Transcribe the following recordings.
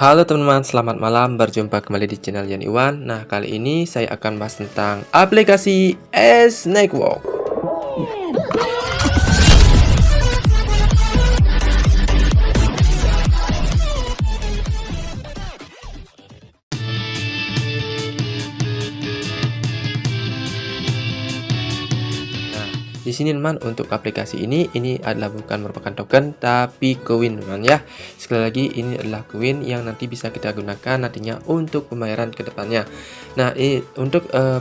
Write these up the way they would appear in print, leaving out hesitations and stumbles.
Halo teman-teman, selamat malam. Berjumpa kembali di channel Yan Iwan. Nah, kali ini saya akan bahas tentang aplikasi S-Network. Di sini teman, untuk aplikasi ini adalah bukan merupakan token tapi koin teman ya. Sekali lagi, ini adalah koin yang nanti bisa kita gunakan nantinya untuk pembayaran ke depannya. Nah,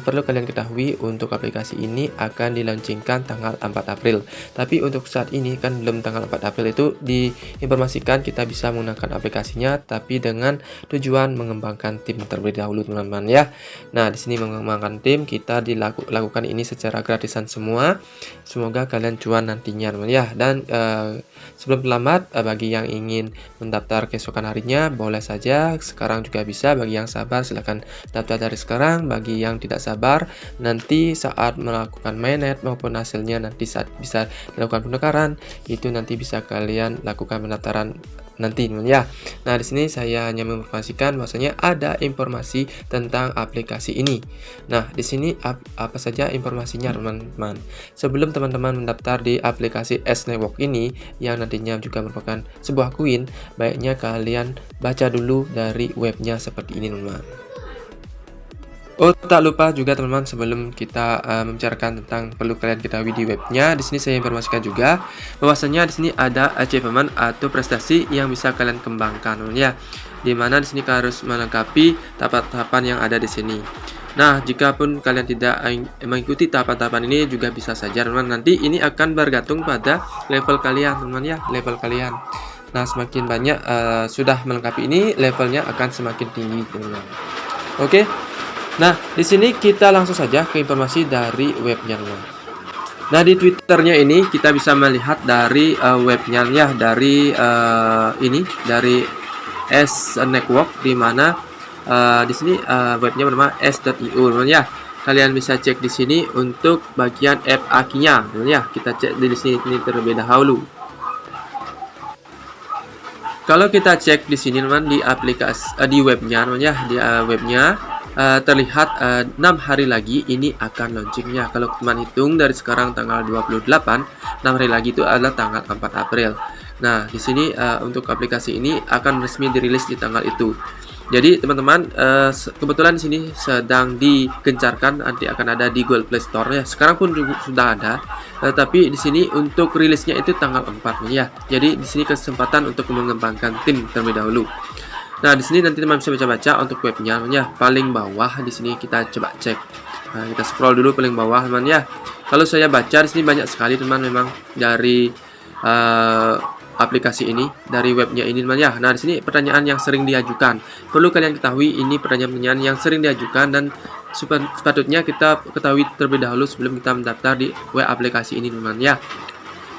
perlu kalian ketahui, untuk aplikasi ini akan dilaunchingkan tanggal 4 April. Tapi untuk saat ini kan belum tanggal 4 April, itu diinformasikan kita bisa menggunakan aplikasinya tapi dengan tujuan mengembangkan tim terlebih dahulu teman-teman ya. Nah, di sini mengembangkan tim kita dilakukan ini secara gratisan semua. Semoga kalian cuan nantinya teman ya. Dan sebelum terlambat, bagi yang ingin mendaftar keesokan harinya boleh saja, sekarang juga bisa. Bagi yang sabar silahkan daftar dari sekarang. Bagi yang tidak sabar, nanti saat melakukan mainnet maupun hasilnya nanti saat bisa dilakukan penukaran, itu nanti bisa kalian lakukan pendaftaran nanti teman ya. Nah, di sini saya hanya menginformasikan bahwasanya ada informasi tentang aplikasi ini. Nah, di sini apa saja informasinya teman-teman. Sebelum teman-teman mendaftar di aplikasi S-Network ini yang nantinya juga merupakan sebuah koin, baiknya kalian baca dulu dari webnya seperti ini teman-teman. Oh, tak lupa juga teman-teman, sebelum kita membicarakan tentang perlu kalian ketahui di webnya, di sini saya informasikan juga bahwasanya di sini ada achievement atau prestasi yang bisa kalian kembangkan ya. Dimana di sini kalian harus melengkapi tahapan-tahapan yang ada di sini. Nah, jika pun kalian tidak mengikuti tahapan-tahapan ini juga bisa saja teman-teman. Nanti ini akan bergantung pada level kalian teman-teman ya, level kalian. Nah, semakin banyak sudah melengkapi ini, levelnya akan semakin tinggi teman-teman. Oke. Nah, di sini kita langsung saja ke informasi dari webnya. Nah, di Twitternya ini kita bisa melihat dari webnya ya, dari dari S-Network, di mana di sini webnya bernama s.io ya. Kalian bisa cek di sini untuk bagian app API-nya ya. Kita cek di sini terlebih dahulu. Kalau kita cek di sini teman, di aplikasi di webnya ya, di webnya terlihat 6 hari lagi ini akan launchingnya. Kalau teman hitung dari sekarang tanggal 28, 6 hari lagi itu adalah tanggal 4 April. Nah, di sini untuk aplikasi ini akan resmi dirilis di tanggal itu. Jadi teman-teman, kebetulan di sini sedang digencarkan, nanti akan ada di Google Play Store ya. Sekarang pun sudah ada, tapi di sini untuk rilisnya itu tanggal 4 ya. Jadi di sini kesempatan untuk mengembangkan tim terlebih dahulu. Nah, di sini nanti teman bisa baca-baca untuk webnya ya. Paling bawah di sini kita coba cek. Nah, kita scroll dulu paling bawah teman ya. Kalau saya baca di sini banyak sekali teman memang dari aplikasi ini, dari webnya ini teman ya. Nah, di sini pertanyaan yang sering diajukan. Perlu kalian ketahui ini pertanyaan-pertanyaan yang sering diajukan dan sepatutnya kita ketahui terlebih dahulu sebelum kita mendaftar di web aplikasi ini teman ya.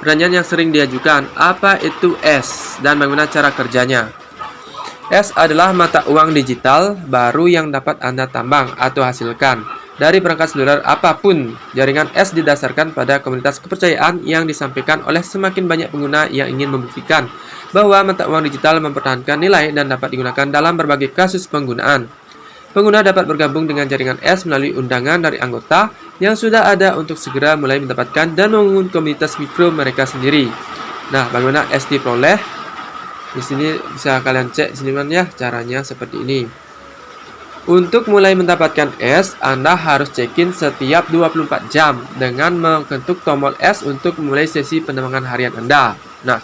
Pertanyaan yang sering diajukan, apa itu S dan bagaimana cara kerjanya? S adalah mata uang digital baru yang dapat Anda tambang atau hasilkan dari perangkat seluler apapun. Jaringan S didasarkan pada komunitas kepercayaan yang disampaikan oleh semakin banyak pengguna yang ingin membuktikan bahwa mata uang digital mempertahankan nilai dan dapat digunakan dalam berbagai kasus penggunaan. Pengguna dapat bergabung dengan jaringan S melalui undangan dari anggota yang sudah ada untuk segera mulai mendapatkan dan membangun komunitas mikro mereka sendiri. Nah, bagaimana S diperoleh? Di sini bisa kalian cek sini ya, caranya seperti ini. Untuk mulai mendapatkan S, Anda harus check-in setiap 24 jam dengan mengetuk tombol S untuk memulai sesi penambangan harian Anda. Nah,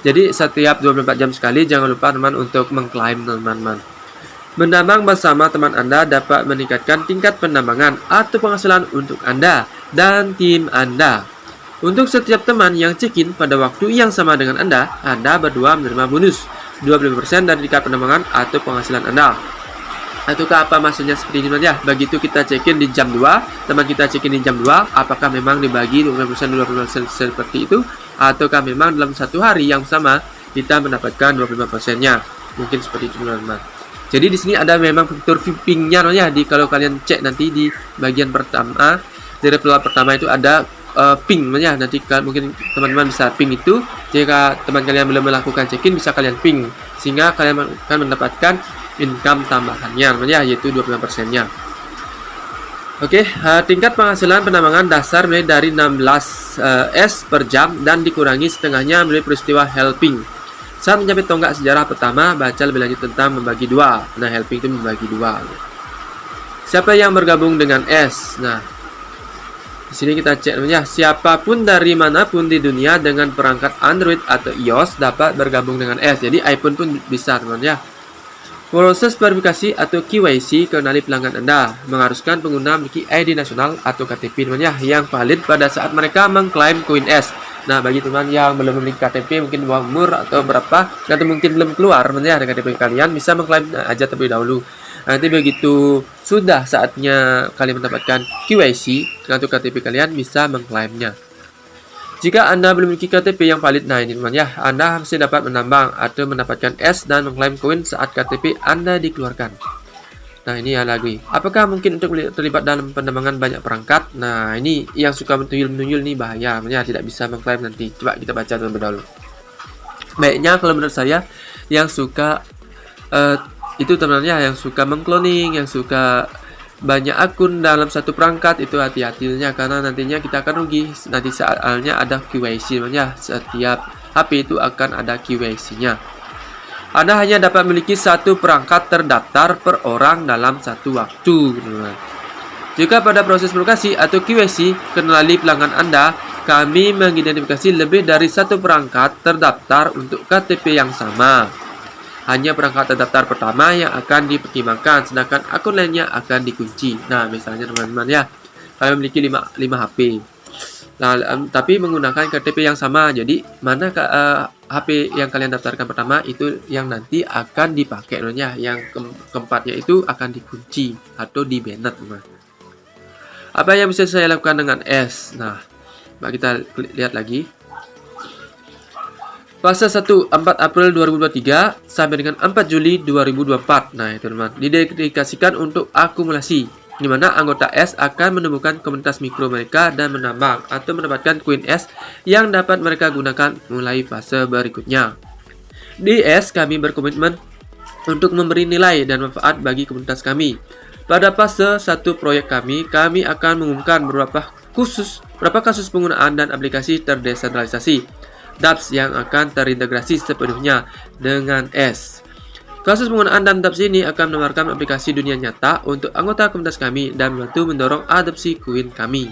jadi setiap 24 jam sekali, jangan lupa teman untuk mengklaim teman-teman. Menambang bersama teman Anda dapat meningkatkan tingkat penambangan atau penghasilan untuk Anda dan tim Anda. Untuk setiap teman yang check-in pada waktu yang sama dengan Anda berdua menerima bonus 25% dari tingkat penambangan atau penghasilan Anda. Ataukah apa maksudnya seperti ini ya? Begitu kita check-in di jam 2, teman kita check-in di jam 2, apakah memang dibagi 20% seperti itu? Ataukah memang dalam satu hari yang sama kita mendapatkan 25%-nya? Mungkin seperti itu teman-teman. Jadi di sini ada memang fitur vipping-nya ya. Kalau kalian cek nanti di bagian pertama, di level pertama itu ada ping ya. Nanti mungkin teman-teman bisa ping itu. Jika teman kalian belum melakukan check-in, bisa kalian ping sehingga kalian akan mendapatkan income tambahannya ya, yaitu 25%-nya. Oke, tingkat penghasilan penambangan dasar mulai dari 16 S per jam dan dikurangi setengahnya melalui peristiwa helping. Saat mencapai tonggak sejarah pertama, baca lebih lanjut tentang membagi dua. Nah, helping itu membagi dua. Siapa yang bergabung dengan S? Nah, di sini kita cek ya, siapapun dari manapun di dunia dengan perangkat Android atau iOS dapat bergabung dengan S. Jadi iPhone pun bisa, teman ya. Proses verifikasi atau KYC kenali pelanggan Anda mengharuskan pengguna memiliki ID nasional atau KTP teman ya, yang valid pada saat mereka mengklaim koin S. Nah, bagi teman yang belum memiliki KTP, mungkin umur atau berapa, atau mungkin belum keluar teman ya dengan KTP kalian, bisa mengklaim aja terlebih dahulu. Nanti begitu sudah saatnya kalian mendapatkan KYC atau KTP, kalian bisa mengklaimnya. Jika Anda belum memiliki KTP yang valid, nah ini teman ya, Anda masih dapat menambang atau mendapatkan S dan mengklaim koin saat KTP Anda dikeluarkan. Nah, ini ya lagi. Apakah mungkin untuk terlibat dalam penambangan banyak perangkat? Nah, ini yang suka menunjul ini bahaya, ya, tidak bisa mengklaim nanti. Coba kita baca terlebih dahulu. Baiknya kalau menurut saya yang suka itu teman-teman yang suka mengcloning, yang suka banyak akun dalam satu perangkat, itu hati-hatinya karena nantinya kita akan rugi. Nanti soalnya ada KYC ya, setiap HP itu akan ada KYC-nya. Anda hanya dapat memiliki satu perangkat terdaftar per orang dalam satu waktu. Jika pada proses verifikasi atau KYC kenali pelanggan Anda, kami mengidentifikasi lebih dari satu perangkat terdaftar untuk KTP yang sama. Hanya perangkat terdaftar pertama yang akan dipertimbangkan, sedangkan akun lainnya akan dikunci. Nah, misalnya teman-teman ya, kalian memiliki 5 HP. Nah, tapi menggunakan KTP yang sama. Jadi, mana HP yang kalian daftarkan pertama itu yang nanti akan dipakai ya. Yang keempatnya itu akan dikunci atau di-banned, teman. Apa yang bisa saya lakukan dengan S? Nah, kita lihat lagi. Fase 1, 4 April 2023 sampai dengan 4 Juli 2024. Nah, itu teman, didedikasikan untuk akumulasi, di mana anggota S akan menemukan komunitas mikro mereka dan menambang atau mendapatkan koin S yang dapat mereka gunakan mulai fase berikutnya. Di S, kami berkomitmen untuk memberi nilai dan manfaat bagi komunitas kami. Pada fase 1 proyek kami akan mengumumkan beberapa kasus penggunaan dan aplikasi terdesentralisasi dApps yang akan terintegrasi sepenuhnya dengan S. Kasus penggunaan dan dApps ini akan menawarkan aplikasi dunia nyata untuk anggota komunitas kami dan membantu mendorong adopsi koin kami.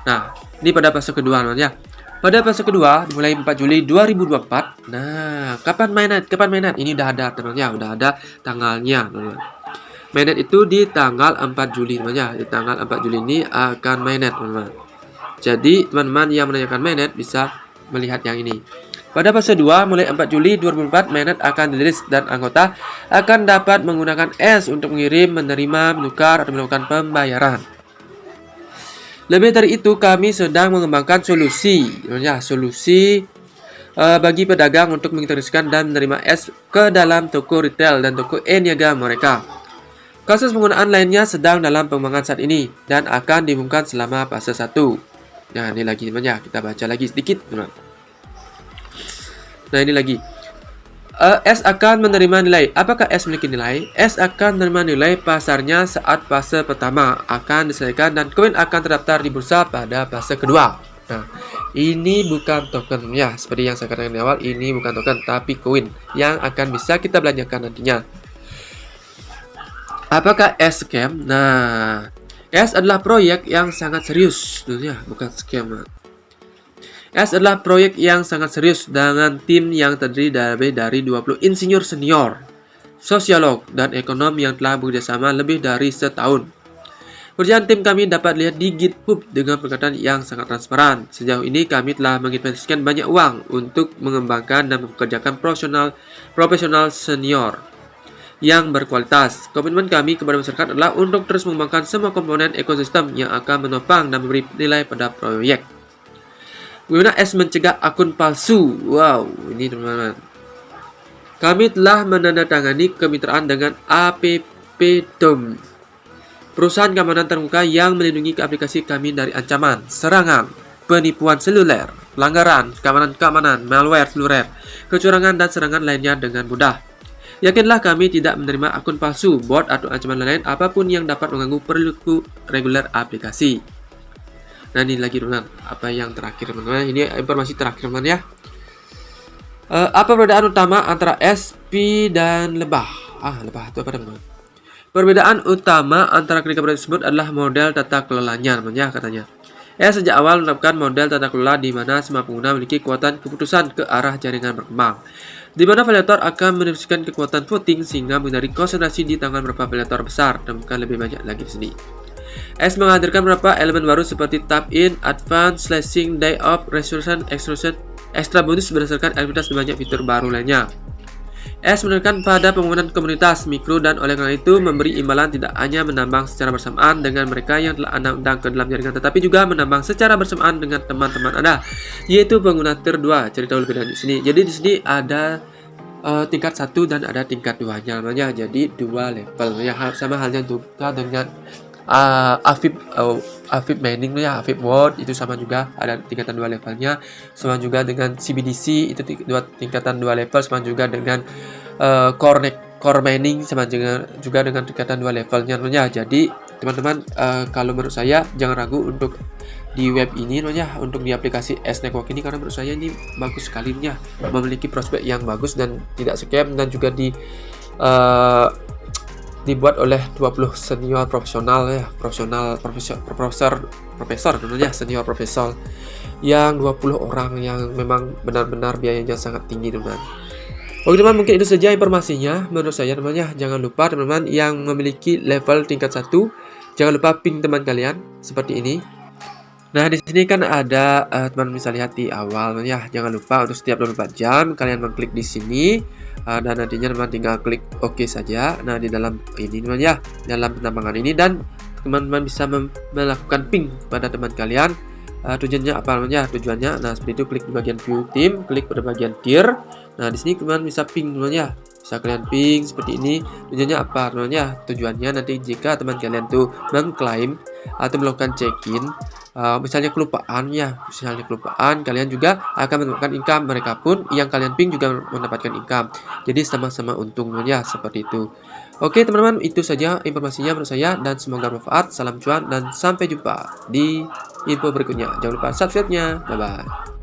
Nah, ini pada fase kedua ya. Pada fase kedua dimulai 4 Juli 2024. Nah, kapan mainnet? Ini udah ada teman ya, udah ada tanggalnya teman. Mainnet itu di tanggal 4 Juli teman ya. Di tanggal 4 Juli ini akan mainnet teman-teman. Jadi, teman-teman yang menanyakan mainnet bisa melihat yang ini. Pada fase 2 mulai 4 Juli 2004 mainnet akan dirilis dan anggota akan dapat menggunakan S untuk mengirim, menerima, menukar atau melakukan pembayaran. Lebih dari itu, kami sedang mengembangkan solusi bagi pedagang untuk mengintegrasikan dan menerima S ke dalam toko retail dan toko e-niaga mereka. Kasus penggunaan lainnya sedang dalam pengembangan saat ini dan akan diumumkan selama fase 1. Nah, ini lagi teman ya, kita baca lagi sedikit teman. Nah, ini lagi. S akan menerima nilai. Apakah S memiliki nilai? S akan menerima nilai pasarnya saat fase pertama akan diselesaikan dan koin akan terdaftar di bursa pada fase kedua. Nah, ini bukan token ya, seperti yang saya katakan di awal, ini bukan token tapi koin yang akan bisa kita belanjakan nantinya. Apakah S scam? Nah, S adalah proyek yang sangat serius, ya, bukan scam. S adalah proyek yang sangat serius dengan tim yang terdiri dari 20 insinyur senior, sosiolog, dan ekonom yang telah bekerjasama lebih dari setahun. Pekerjaan tim kami dapat lihat di GitHub dengan pendekatan yang sangat transparan. Sejauh ini kami telah menginvestasikan banyak uang untuk mengembangkan dan mempekerjakan profesional senior yang berkualitas. Komitmen kami kepada masyarakat adalah untuk terus mengembangkan semua komponen ekosistem yang akan menopang dan memberi nilai pada proyek. Bagaimana S mencegah akun palsu? Wow, ini teman-teman. Kami telah menandatangani kemitraan dengan AppDome, perusahaan keamanan terbuka yang melindungi aplikasi kami dari ancaman, serangan, penipuan seluler, pelanggaran, keamanan, malware seluler, kecurangan dan serangan lainnya dengan mudah. Yakinlah kami tidak menerima akun palsu, bot atau ancaman lain apapun yang dapat mengganggu perilaku reguler aplikasi. Nah, ini lagi teman-teman, apa yang terakhir teman-teman, ini informasi terakhir teman ya. Apa perbedaan utama antara SP dan lebah? Lebah itu apa teman-teman? Perbedaan utama antara ketiga produk tersebut adalah model tata kelolanya teman ya, katanya. Sejak awal menerapkan model tata kelola di mana semua pengguna memiliki kekuatan keputusan ke arah jaringan berkembang, di mana validator akan mendistribusikan kekuatan voting sehingga menghindari konsentrasi di tangan beberapa validator besar dan bukan lebih banyak lagi di sini. Menghadirkan beberapa elemen baru seperti tap in, advance, slashing, die off, restoration, extrusion, extra bonus berdasarkan aktivitas dan banyak fitur baru lainnya. Menekankan pada pembangunan komunitas mikro dan oleh karena itu memberi imbalan tidak hanya menambang secara bersamaan dengan mereka yang telah Anda undang ke dalam jaringan, tetapi juga menambang secara bersamaan dengan teman-teman Anda, yaitu pengguna tier 2. Cerita lebih lanjut di sini. Jadi di sini ada tingkat 1 dan ada tingkat 2-nya namanya. Jadi 2 level ya, sama halnya juga dengan Aviv Mining ya, Aviv World itu sama juga ada tingkatan 2 levelnya, sama juga dengan CBDC itu tingkatan 2 level, sama juga dengan Core Mining sama juga dengan tingkatan 2 levelnya ya. Jadi teman-teman, kalau menurut saya jangan ragu untuk di web ini ya, untuk di aplikasi S-Network ini, karena menurut saya ini bagus sekali ya, memiliki prospek yang bagus dan tidak scam, dan juga dibuat oleh 20 senior profesional ya, profesor tentunya senior profesor yang 20 orang yang memang benar-benar biayanya sangat tinggi teman-teman. Oke teman, mungkin itu saja informasinya menurut saya teman ya. Jangan lupa teman-teman yang memiliki level tingkat 1, jangan lupa ping teman kalian seperti ini. Nah, di sini kan ada teman bisa lihat di awal ya. Jangan lupa untuk setiap 24 jam kalian mengklik di sini. Dan nantinya teman tinggal klik OK saja. Nah, di dalam ini teman ya, dalam penambangan ini, dan teman-teman bisa melakukan ping pada teman kalian. Tujuannya apa namanya? Tujuannya, nah seperti itu, klik di bagian view team, klik pada bagian tier. Nah, di sini teman bisa ping teman ya. Bisa kalian ping seperti ini. Tujuannya apa teman ya? Tujuannya nanti jika teman kalian tuh mengklaim atau melakukan check-in, misalnya kelupaan, kalian juga akan mendapatkan income, mereka pun yang kalian ping juga mendapatkan income, jadi sama-sama untungnya seperti itu. Oke teman-teman, itu saja informasinya menurut saya dan semoga bermanfaat. Salam cuan dan sampai jumpa di info berikutnya. Jangan lupa subscribe-nya. Bye bye.